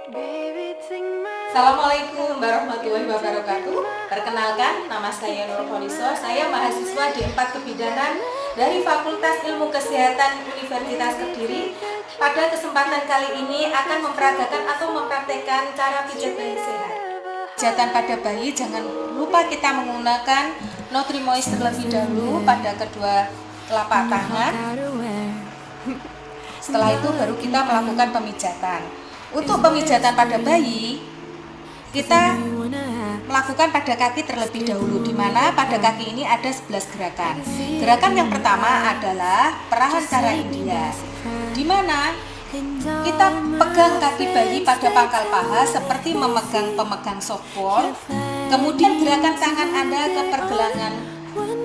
Assalamualaikum warahmatullahi wabarakatuh. Perkenalkan, nama saya Nur Kholiso. Saya mahasiswa di 4 Kebidanan dari Fakultas Ilmu Kesehatan Universitas Kediri. Pada kesempatan kali ini akan memperagakan atau mempraktekkan cara pijat bayi sehat. Pijatan pada bayi, jangan lupa kita menggunakan Nutrimoist terlebih dahulu pada kedua telapak tangan. Setelah itu baru kita melakukan pemijatan. Untuk pemijatan pada bayi, kita melakukan pada kaki terlebih dahulu, di mana pada kaki ini ada 11 gerakan. Gerakan yang pertama adalah perahan cara India, di mana kita pegang kaki bayi pada pangkal paha seperti memegang pemegang softball. Kemudian gerakan tangan Anda ke pergelangan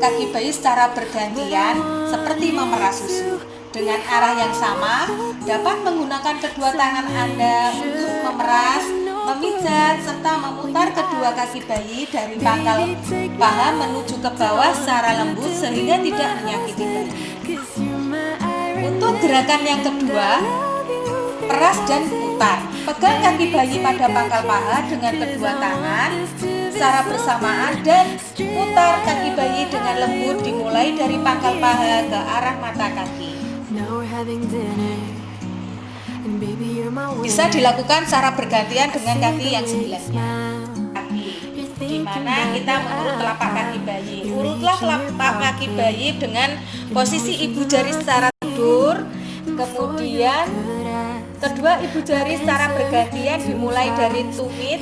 kaki bayi secara bergantian seperti memerah susu. Dengan arah yang sama, dapat menggunakan kedua tangan Anda untuk memeras, memijat, serta memutar kedua kaki bayi dari pangkal paha menuju ke bawah secara lembut sehingga tidak menyakiti bayi. Untuk gerakan yang kedua, peras dan putar. Pegang kaki bayi pada pangkal paha dengan kedua tangan secara bersamaan dan putar kaki bayi dengan lembut dimulai dari pangkal paha ke arah mata kaki. Bisa dilakukan secara bergantian dengan kaki yang sebelahnya. Di mana kita mengurut telapak kaki bayi. Urutlah telapak kaki bayi dengan posisi ibu jari secara tidur. Kemudian kedua ibu jari secara bergantian dimulai dari tumit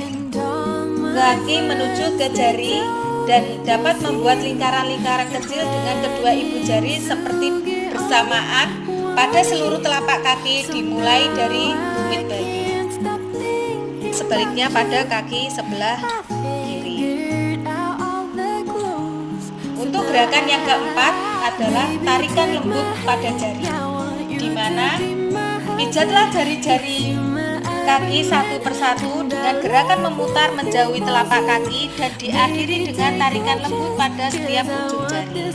kaki menuju ke jari, dan dapat membuat lingkaran-lingkaran kecil dengan kedua ibu jari seperti bersamaan pada seluruh telapak kaki dimulai dari tumit bayi. Sebaliknya pada kaki sebelah kiri. Untuk gerakan yang keempat adalah tarikan lembut pada jari, di mana pijatlah jari-jari kaki satu persatu dengan gerakan memutar menjauhi telapak kaki dan diakhiri dengan tarikan lembut pada setiap ujung jari.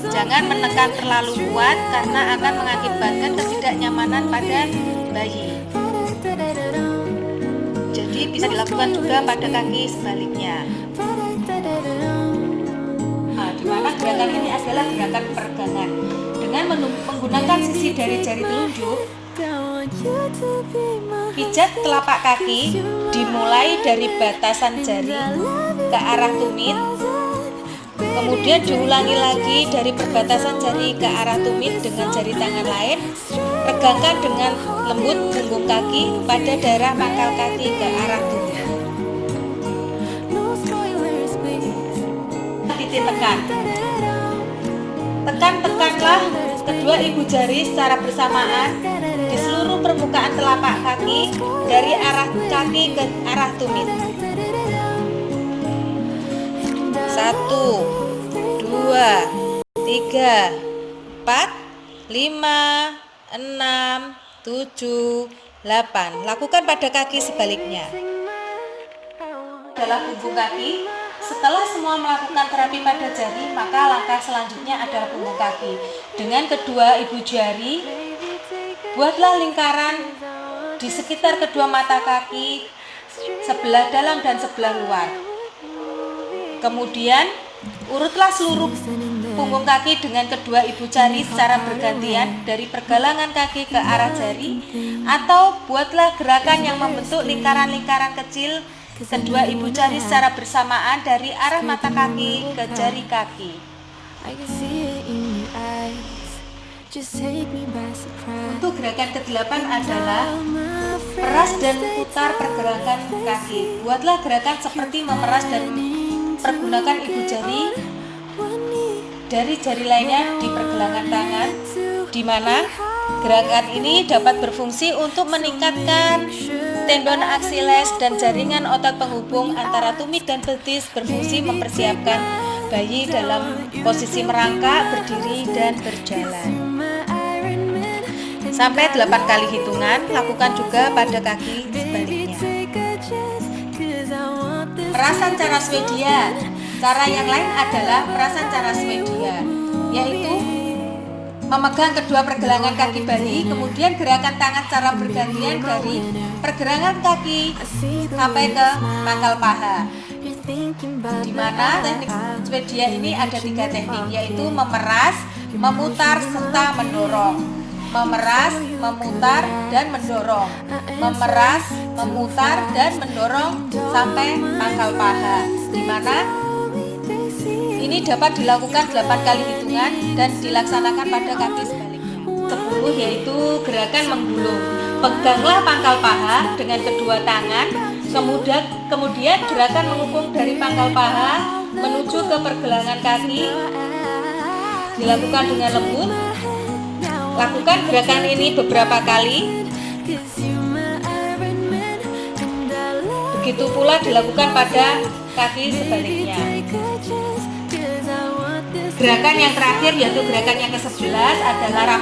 Jangan menekan terlalu kuat karena akan mengakibatkan ketidaknyamanan pada bayi. Jadi bisa dilakukan juga pada kaki sebaliknya. Di mana gerakan ini adalah gerakan peregangan. Dengan menggunakan sisi dari jari telunjuk, pijat telapak kaki dimulai dari batasan jari ke arah tumit, kemudian diulangi lagi dari perbatasan jari ke arah tumit dengan jari tangan lain. Regangkan dengan lembut punggung kaki pada daerah pangkal kaki ke arah tumit. Titik tekan. Tekan-tekanlah kedua ibu jari secara bersamaan di seluruh permukaan telapak kaki dari arah kaki ke arah tumit. 1, 2, 3, 4, 5, 6, 7, 8. Lakukan pada kaki sebaliknya. Adalah punggung kaki. Setelah semua melakukan terapi pada jari, maka langkah selanjutnya adalah punggung kaki. Dengan kedua ibu jari, buatlah lingkaran di sekitar kedua mata kaki, sebelah dalam dan sebelah luar. Kemudian, urutlah seluruh punggung kaki dengan kedua ibu jari secara bergantian dari pergelangan kaki ke arah jari, atau buatlah gerakan yang membentuk lingkaran-lingkaran kecil kedua ibu jari secara bersamaan dari arah mata kaki ke jari kaki. Untuk gerakan ke-8 adalah peras dan putar pergerakan kaki. Buatlah gerakan seperti memeras dan pergunakan ibu jari dari jari lainnya di pergelangan tangan, di mana gerakan ini dapat berfungsi untuk meningkatkan tendon aksiles dan jaringan otot penghubung antara tumit dan betis, berfungsi mempersiapkan bayi dalam posisi merangkak, berdiri, dan berjalan. Sampai 8 kali hitungan, lakukan juga pada kaki sebaliknya. Perasan cara Swedia. Cara yang lain adalah perasan cara Swedia, yaitu memegang kedua pergelangan kaki bayi, kemudian gerakan tangan secara bergantian dari pergelangan kaki sampai ke pangkal paha. Di mana teknik Swedia ini ada 3 teknik, yaitu memeras, memutar, serta mendorong. Memeras, memutar, dan mendorong. Memeras, memutar, dan mendorong sampai pangkal paha. Di mana ini dapat dilakukan 8 kali hitungan dan dilaksanakan pada kaki sebaliknya. 10 yaitu gerakan menggulung. Peganglah pangkal paha dengan kedua tangan, kemudian gerakan mengepung dari pangkal paha menuju ke pergelangan kaki. Dilakukan dengan lembut. Lakukan gerakan ini beberapa kali. Begitu pula dilakukan pada kaki sebaliknya. Gerakan yang terakhir yaitu gerakan yang ke-11 adalah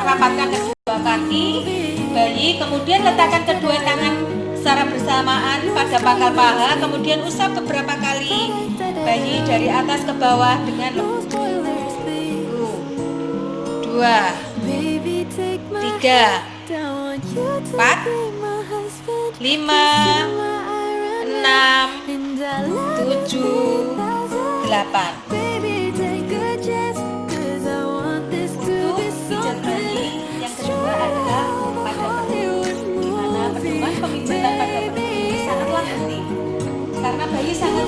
rapatkan kedua kaki bayi, kemudian letakkan kedua tangan secara bersamaan pada pangkal paha, kemudian usap beberapa kali bayi dari atas ke bawah dengan lembut. 2, 3, 4, 5, 6, 7, 8, 9, 10. Pijat bayi yang kedua adalah pada perut, di mana pedoman pemijatan pada perut ini sangatlah penting karena bayi sangat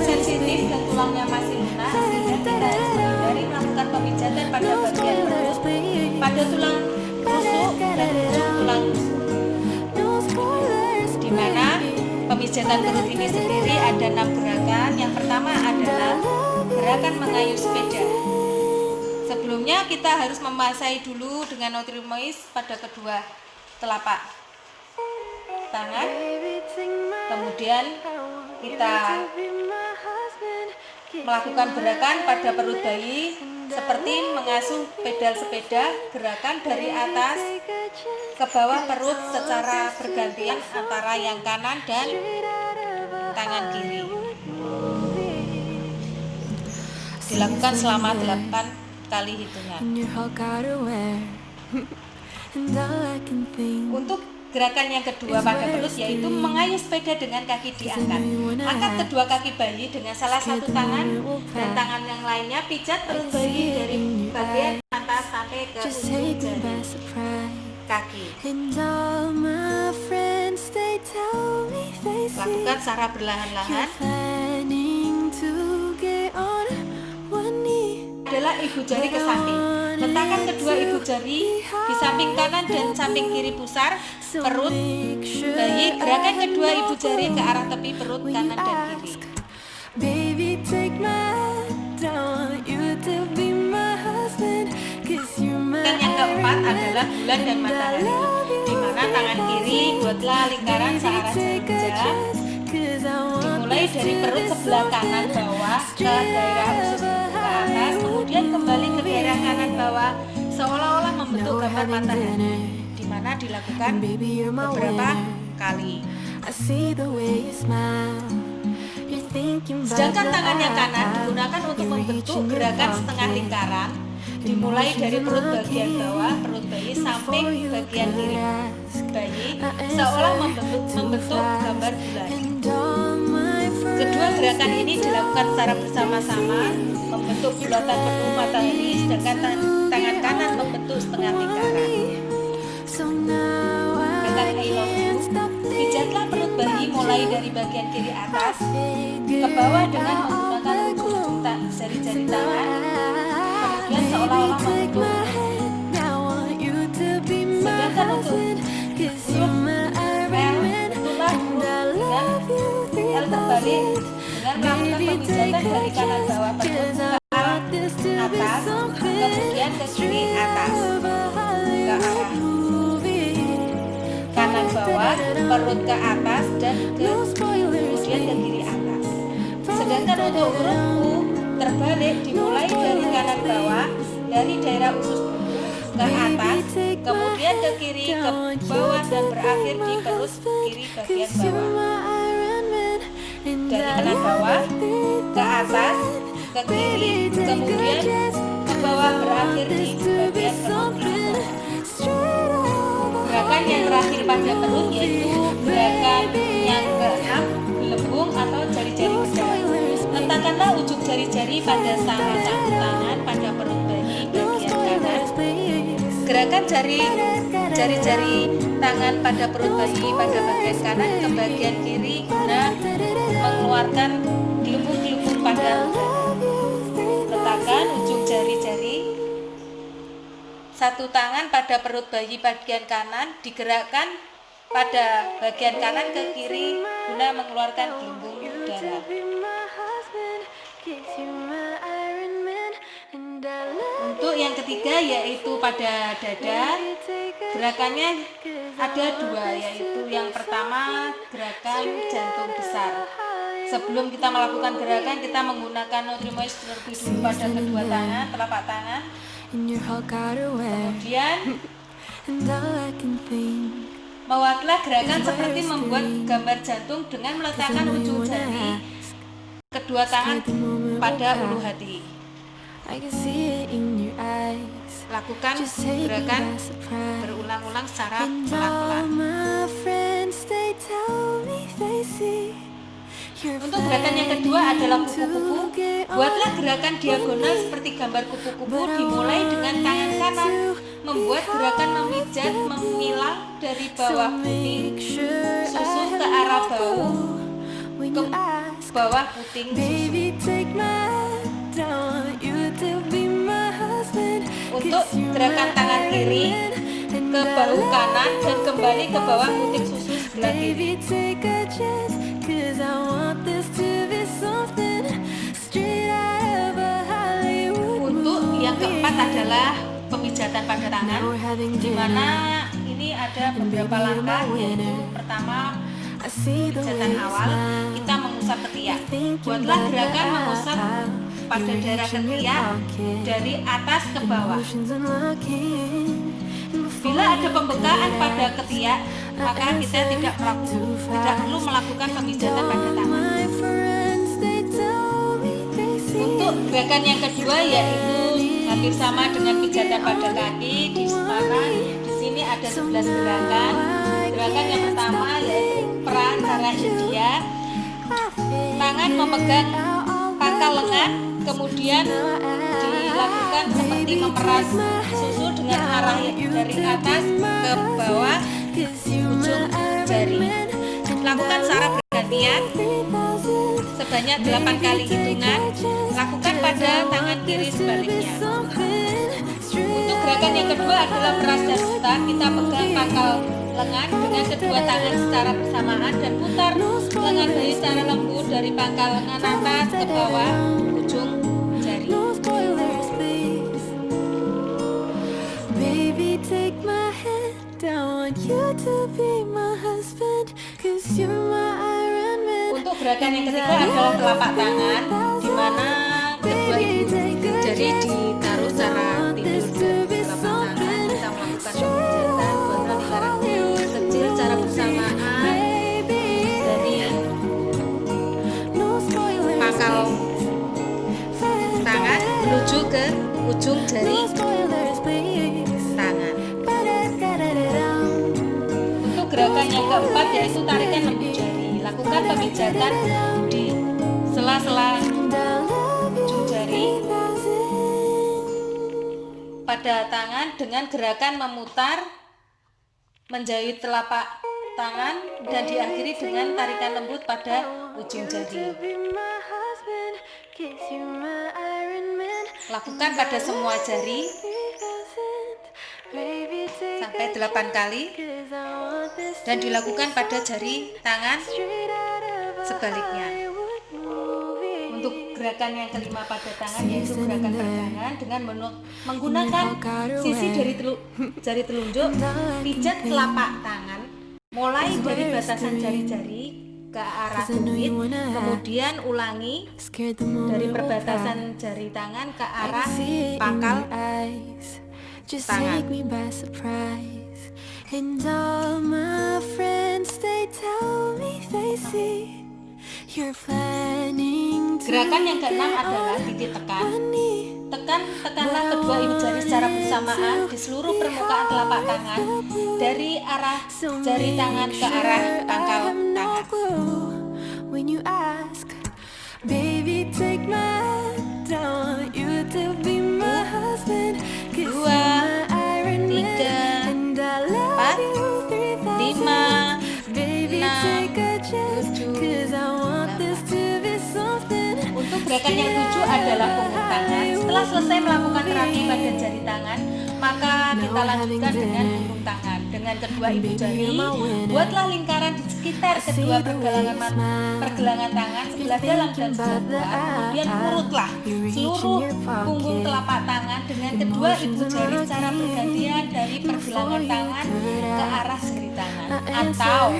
sensitif dan tulangnya masih lunak, sehingga kita harus menghindari melakukan pemijatan pada bagian perut, pada tulang rusuk dan ujung tulang rusuk. Di mana pemijatan perut ini sendiri ada 6 gerakan. Yang pertama adalah gerakan mengayuh sepeda. Sebelumnya kita harus membasahi dulu dengan Nutrimais pada kedua telapak tangan. Kemudian kita melakukan gerakan pada perut bayi seperti mengasuh pedal sepeda, gerakan dari atas ke bawah perut secara bergantian antara yang kanan dan tangan kiri. Dilakukan selama 8 kali hitungan. Untuk gerakan yang kedua pada perut yaitu mengayuh sepeda dengan kaki diangkat. Angkat kedua kaki bayi dengan salah satu tangan dan tangan yang lainnya pijat perut bayi dari bagian atas sampai ke ujung jari kaki. Lakukan secara perlahan-lahan. Adalah ibu jari ke samping. Letakkan kedua ibu jari di samping kanan dan samping kiri pusar perut bayi. Gerakan kedua ibu jari ke arah tepi perut kanan dan kiri. Dan yang keempat adalah bulan dan matahari, di mana tangan kiri buatlah lingkaran searah jam. Dimulai dari perut sebelah kanan bawah ke daerah usus ke atas, kemudian kembali ke daerah kanan bawah seolah-olah membentuk gambar matahari, di mana dilakukan beberapa kali. Sedangkan tangan yang kanan digunakan untuk membentuk gerakan setengah lingkaran, dimulai dari perut bagian bawah perut bayi sampai bagian kiri bayi, seolah membentuk gambar bulan. Kedua gerakan ini dilakukan secara bersama-sama membentuk bulatan penuh matahari, sedangkan tangan kanan membentuk setengah lingkaran. Pijatlah perut bayi mulai dari bagian kiri atas ke bawah dengan menggunakan ujung jari-jari tangan, kemudian seolah-olah membentuk. Sedangkan untuk L terbalik dengan melakukan pemijatan dari kanan bawah perut ke atas, kemudian ke kiri atas, ke arah kanan bawah perut ke atas dan kemudian ke kiri atas. Sedangkan untuk huruf U terbalik, dimulai dari kanan bawah dari daerah usus ke atas, kemudian ke kiri ke bawah dan berakhir di perut kiri bagian bawah. Dari kanan bawah ke atas ke kiri, kemudian ke bawah bawah berakhir di bagian perut bawah. Gerakan yang terakhir pada perut yaitu gerakan yang keenam, gelembung atau jari-jari besar. Letakkanlah ujung jari-jari pada salah satu tangan pada perut bayi bagian kanan. Gerakan jari-jari tangan pada perut bayi pada bagian kanan ke bagian kiri guna mengeluarkan gelembung-gelembung pada letakkan ujung jari-jari satu tangan pada perut bayi bagian kanan, digerakkan pada bagian kanan ke kiri guna mengeluarkan gelembung udara. Untuk yang ketiga yaitu pada dada, gerakannya ada dua, yaitu yang pertama gerakan jantung besar. Sebelum kita melakukan gerakan, kita menggunakan notrimois terlebih dulu pada kedua tangan, telapak tangan. Kemudian buatlah gerakan seperti membuat gambar jantung dengan meletakkan ujung jari kedua tangan pada ulu hati. Lakukan gerakan berulang-ulang secara pelan-pelan. Untuk gerakan yang kedua adalah kupu-kupu. Buatlah gerakan diagonal seperti gambar kupu-kupu, dimulai dengan tangan kanan, membuat gerakan memijat, memilang dari bawah puting susu ke arah ke bawah puting susu. Untuk gerakan tangan kiri ke bahu kanan dan kembali ke bawah puting susu sebelah kiri. Untuk yang keempat adalah pemijatan pada tangan, di mana ini ada beberapa langkah, yaitu pertama pemijatan awal kita mengusap ketiak. Buatlah gerakan mengusap pada daerah ketiak dari atas ke bawah. Bila ada pembekaan pada ketiak, maka kita tidak perlu melakukan pemijatan pada tangan. Untuk gerakan yang kedua yaitu hampir sama dengan pijatan pada kaki, di mana di sini ada 11 gerakan. Gerakan yang pertama yaitu perantara India. Tangan memegang pangkal lengan, kemudian dilakukan seperti memeras susu dengan arah dari atas ke bawah ujung jari. Lakukan secara bergantian sebanyak 8 kali hitungan. Lakukan pada tangan kiri sebaliknya. Untuk gerakan yang kedua adalah meras dan putar. Kita pegang pangkal lengan dengan kedua tangan secara bersamaan dan putar lengan bayi secara lembut dari pangkal lengan atas ke bawah ujung jari. Untuk gerakan yang ketiga adalah telapak tangan, di mana kedua jari ditaruh secara tidur di telapak tangan. Kita melakukan pemijatan, buatlah lingkaran kecil secara bersamaan dari pangkal tangan menuju ke ujung jari tangan. Untuk gerakan yang keempat yaitu tarikan lembut jari. Lakukan pemijatan di sela-sela ujung jari pada tangan dengan gerakan memutar, menjahit telapak tangan dan diakhiri dengan tarikan lembut pada ujung jari. Lakukan pada semua jari sampai 8 kali dan dilakukan pada jari tangan sebaliknya. Untuk gerakan yang kelima pada tangan yaitu gerakan pergangan dengan menggunakan sisi dari jari telunjuk, pijat telapak tangan mulai dari batasan jari-jari ke arah tumit, kemudian ulangi dari perbatasan jari tangan ke arah pangkal tangan. Gerakan yang keenam adalah titik tekan. Tekan tekanlah kedua ibu jari secara bersamaan di seluruh permukaan telapak tangan dari arah jari tangan ke arah pangkal tangan. Dua, tiga, empat, lima, enam, tujuh, delapan. Untuk gerakan yang 7 adalah punggung tangan. Setelah selesai melakukan terapi pada jari tangan, maka kita lanjutkan dengan punggung tangan. Dengan kedua ibu jari, buatlah lingkaran di sekitar kedua pergelangan tangan sebelah dalam dan sebelah luar. Kemudian urutlah seluruh punggung telapak tangan dengan kedua ibu jari secara bergantian dari pergelangan tangan ke arah jari tangan. Atau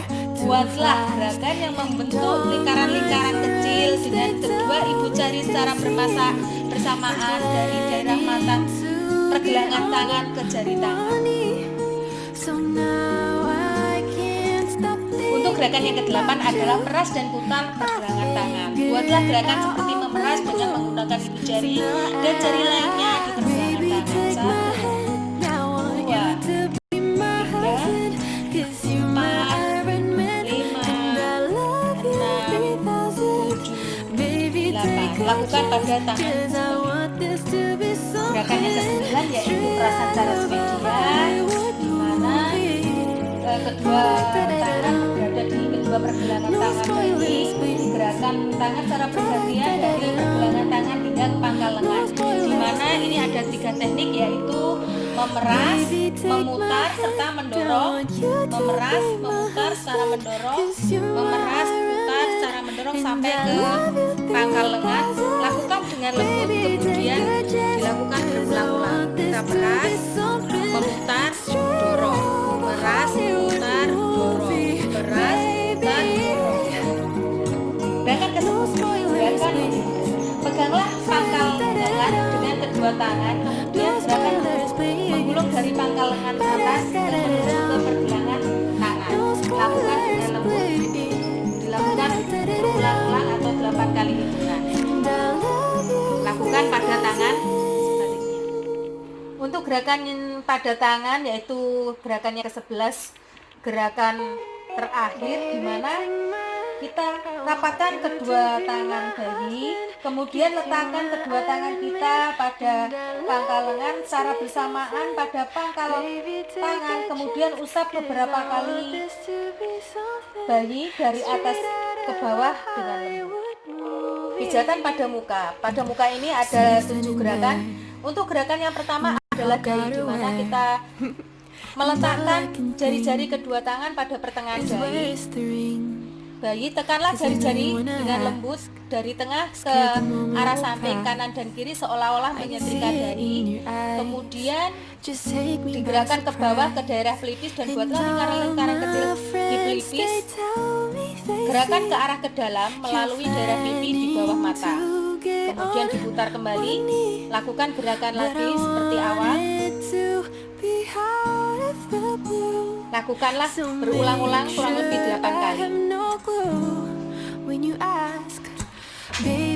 buatlah gerakan yang membentuk lingkaran-lingkaran kecil dengan kedua ibu jari secara bersamaan dari daerah mata pergelangan tangan ke jari tangan. Untuk gerakan yang ke-8 adalah meras dan putar pergelangan tangan. Buatlah gerakan seperti memeras dengan menggunakan ibu jari dan jari lainnya di pergelangan tangan. 1, 2, 3, 4, 5, 6, 7, 8. Lakukan pada tangan. Gerakan yang ke-9 yaitu perasan cara Swedia, di mana kedua tangan berada di kedua pergelangan tangan bayi. Gerakan tangan secara bergantian dari pergelangan tangan hingga ke pangkal lengan, di mana ini ada 3 teknik yaitu memeras, memutar serta mendorong. Memeras, memutar secara mendorong, memeras, putar secara mendorong sampai ke pangkal lengan. Lakukan dengan lembut, kemudian dilakukan berulang-ulang. Kita peras, memutar, dorong, peras, putar, dorong, peras, putar, dorong. Gerakan ke-10, gerakan peganglah pangkal lengan dengan kedua tangan, kemudian gerakan menggulung dari pangkal lengan atas dan menuju ke pergelangan tangan. Lakukan dengan lembut, dilakukan berulang-ulang atau 8 kali hitungan. Lakukan pada tangan sebaliknya. Untuk gerakan pada tangan yaitu gerakan yang ke-11, gerakan terakhir di mana kita rapatkan kedua tangan bayi, kemudian letakkan kedua tangan kita pada pangkal lengan secara bersamaan pada pangkal tangan, kemudian usap beberapa kali bayi dari atas ke bawah dengan lembut. Pijatan pada muka. Pada muka ini ada 7 gerakan. Untuk gerakan yang pertama adalah dahi, di mana kita meletakkan jari-jari kedua tangan pada pertengahan dahi. Bayi, tekanlah jari-jari dengan lembut dari tengah ke arah samping kanan dan kiri seolah-olah menyetrika dahi. Kemudian digerakkan ke bawah ke daerah pelipis dan buatlah lingkaran-lingkaran kecil di pelipis. Gerakan ke arah ke dalam melalui daerah pipi di bawah mata. Kemudian diputar kembali. Lakukan gerakan lagi seperti awal. Lakukanlah berulang-ulang kurang lebih 8 kali.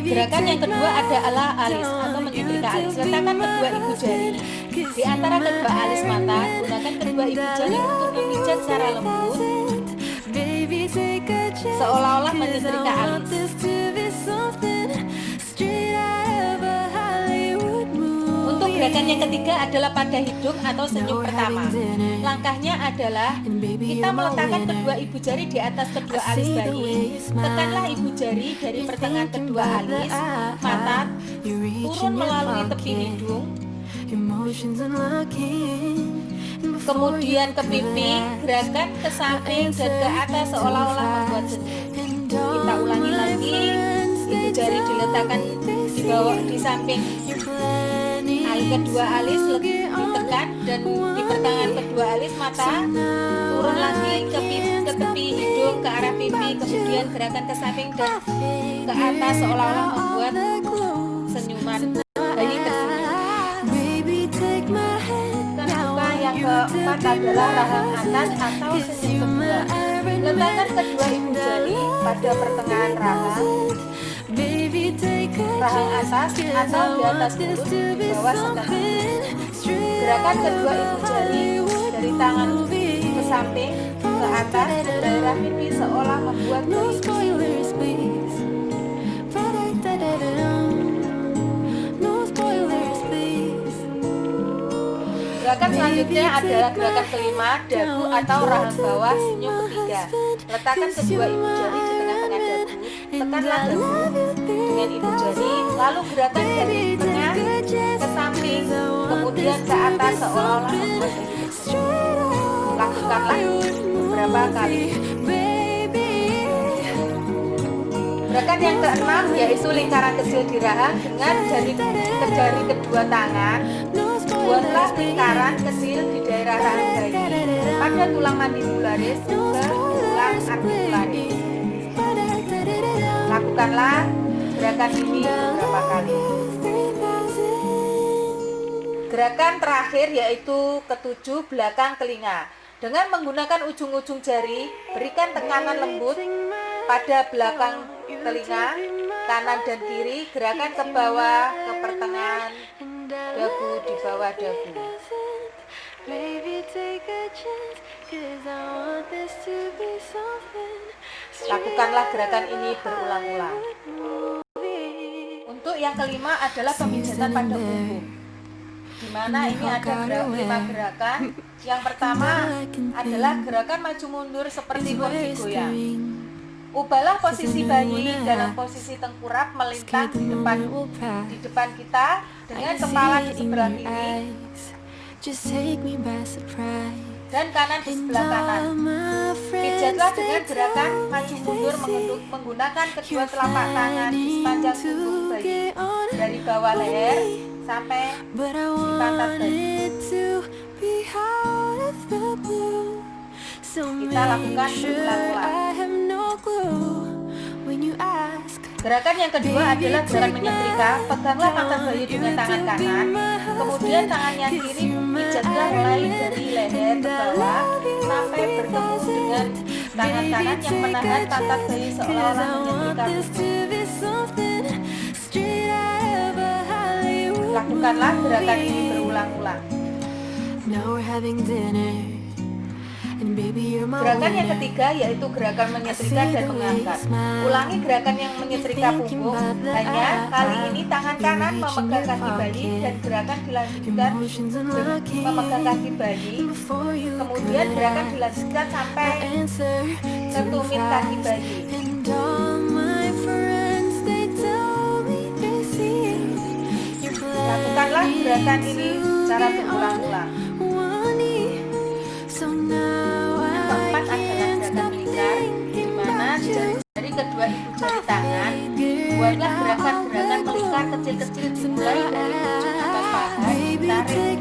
Gerakan yang kedua adalah alis atau menyetrika alis. Letakkan kedua ibu jari di antara kedua alis mata. Gunakan kedua ibu jari untuk memijat secara lembut seolah-olah menyetrika alis. Untuk gerakan yang ketiga adalah pada hidung atau senyum pertama. Langkahnya adalah kita meletakkan kedua ibu jari di atas kedua alis bayi. Tekanlah ibu jari dari pertengahan kedua alis mata turun melalui tepi hidung, kemudian ke pipi, gerakan ke samping dan ke atas seolah-olah membuat senyum. Kita ulangi lagi. Ibu jari diletakkan di bawah di samping kedua alis, ditekan dan di pertengahan kedua alis mata turun lagi ke tepi hidung, ke arah pipi, kemudian gerakan ke samping dan ke atas seolah-olah membuat senyuman bayi tersenyum. Gerakan yang keempat adalah rahang atas atau senyum kedua. Letakkan kedua ibu jari pada pertengahan rahang. rahang atas atau di atas mulut, di bawah setengah. Gerakan kedua ibu jari dari tangan ke samping, ke atas, ke daerah pipi seolah membuat goyang. Gerakan selanjutnya adalah gerakan kelima, dagu atau rahang bawah senyum ketiga. Letakkan kedua ibu jari di tengah-tengah dagu, tekanlah dagu dengan ibu jari, lalu gerakan dari tengah ke samping, kemudian ke atas seolah-olah membuat bayi tersenyum. Lakukanlah beberapa kali. Gerakan yang keenam yaitu lingkaran kecil di rahang dengan jari kedua tangan. Buatlah lingkaran kecil di daerah rahang bayi pada tulang mandibularis ke tulang artikularis. Lakukanlah gerakan ini beberapa kali. Gerakan terakhir yaitu ketujuh, belakang telinga. Dengan menggunakan ujung-ujung jari, berikan tekanan lembut pada belakang telinga kanan dan kiri. Gerakan ke bawah, ke pertengahan dagu, di bawah dagu. Lakukanlah gerakan ini berulang-ulang. Untuk yang kelima adalah pemijatan pada punggung, di mana ini ada 5 gerakan. Yang pertama adalah gerakan maju mundur seperti kursi goyang. Ubahlah posisi bayi dalam posisi tengkurap melintang di depan kita dengan kepala di sebelah kiri dan kanan di sebelah kanan. Pijatlah dengan gerakan maju mundur menggunakan kedua telapak tangan di sepanjang punggung bayi, dari bawah leher sampai di pantat bayi. Kita lakukan berulang-ulang. Gerakan yang kedua adalah gerakan menyetrika. Peganglah pantat bayi dengan tangan kanan, kemudian tangan yang kiri pijatlah mulai dari leher ke bawah sampai bertemu dengan tangan kanan yang menahan pantat bayi seolah-olah menyetrika. Lakukanlah gerakan ini berulang-ulang. Gerakan yang ketiga yaitu gerakan menyetrika dan mengangkat. Ulangi gerakan yang menyetrika punggung, hanya kali ini tangan kanan memegang kaki bayi dan gerakan dilanjutkan memegang kaki bayi. Kemudian gerakan dilanjutkan sampai ke tumit kaki bayi. Lakukanlah gerakan ini secara berulang-ulang. Keempat adalah gerakan lingkar, di mana dari kedua ibu jari tangan buatlah gerakan-gerakan melingkar kecil-kecil dimulai dari ujung atas paha, ditarik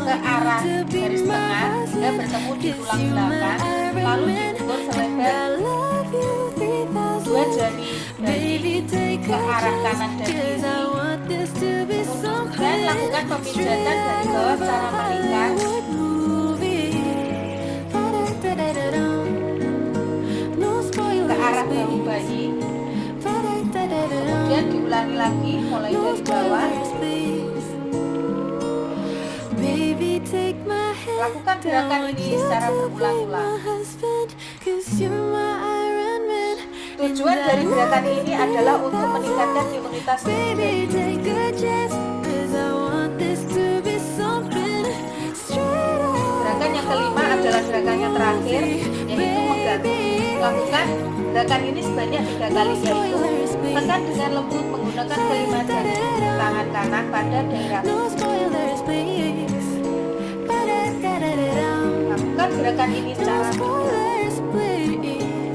ke arah garis tengah hingga bertemu di tulang belakang, lalu diukur selebar 2 jari bayi ke arah kanan dan kiri. Kemudian lakukan pemijatan dari bawah secara melingkar ke arah bahu bayi. Kemudian diulangi lagi mulai dari bawah. Lakukan gerakan ini secara berulang-ulang. Tujuan dari gerakan ini adalah untuk meningkatkan imunitas tubuh. Gerakan yang kelima adalah gerakan yang terakhir, yaitu menggantung. Lakukan gerakan ini sebanyak 3 kali, yaitu tekan dengan lembut menggunakan kelima jari tangan kanan pada daerah. Lakukan gerakan ini secara berulang.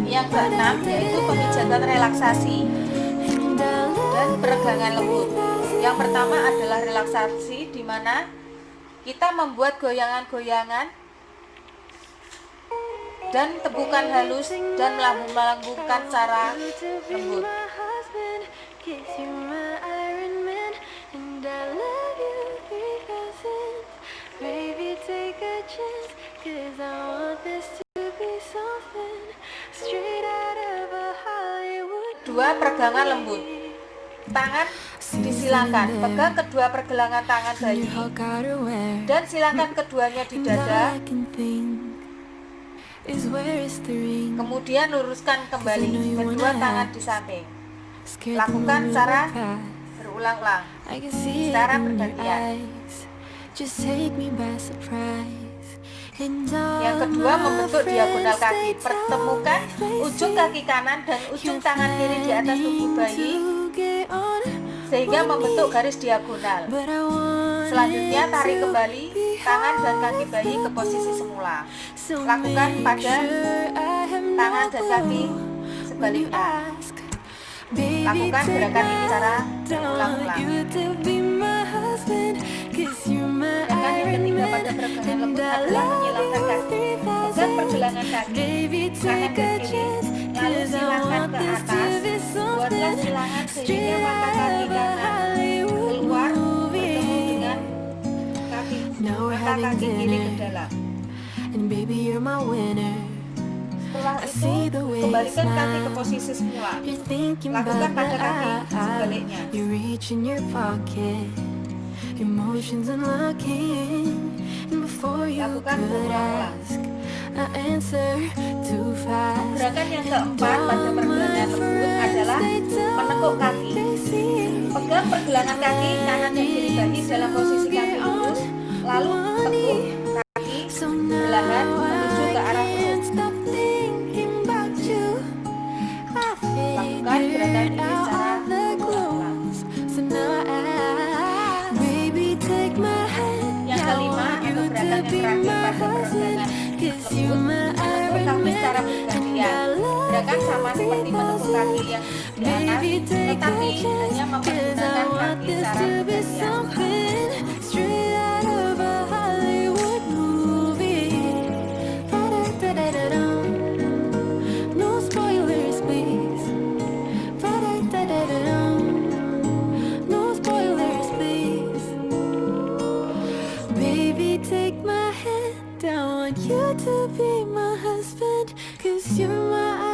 Yang keenam yaitu pemijatan relaksasi dan peregangan lembut. Yang pertama adalah relaksasi, di mana kita membuat goyangan-goyangan dan tepukan halus dan melambungkan secara lembut. Dua, peregangan lembut. tangan disilakan, pegang kedua pergelangan tangan bayi dan silakan keduanya di dada. Kemudian luruskan kembali kedua tangan di samping. Lakukan secara berulang-ulang, secara bergantian. Yang kedua, membentuk diagonal kaki. Pertemukan ujung kaki kanan dan ujung tangan kiri di atas tubuh bayi sehingga membentuk garis diagonal. Selanjutnya tarik kembali tangan dan kaki bayi ke posisi semula. Lakukan pada tangan dan kaki sebaliknya. Lakukan gerakan ini secara berulang-ulang. Gerakan yang ketiga pada pergelangan lembut adalah menyilangkan kaki. Pegang pergelangan kaki kanan dan kiri, lalu silangkan ke atas. Buatlah silangan sehingga mata kaki kanan keluar bertemu dengan mata kaki kiri ke dalam. Setelah itu, kembalikan kaki ke posisi semula. Lakukan pada kaki sebaliknya. Lakukan berulang-ulang. Gerakan yang keempat pada pergelangan lembut adalah menekuk kaki. Pegang pergelangan kaki kanan dan kiri bayi dalam posisi kaki lurus, lalu tekuk kaki perlahan menuju ke arah perut. Lakukan gerakan ini secara berulang-ulang. Yang kelima atau gerakan yang terakhir pada pergelangan lembut, menekuk kaki secara bergantian. Gerakan sama seperti menekuk kaki yang di atas, tetapi hanya mempergunakan kaki secara bergantian. Take my hand, I want you to be my husband, 'cause you're my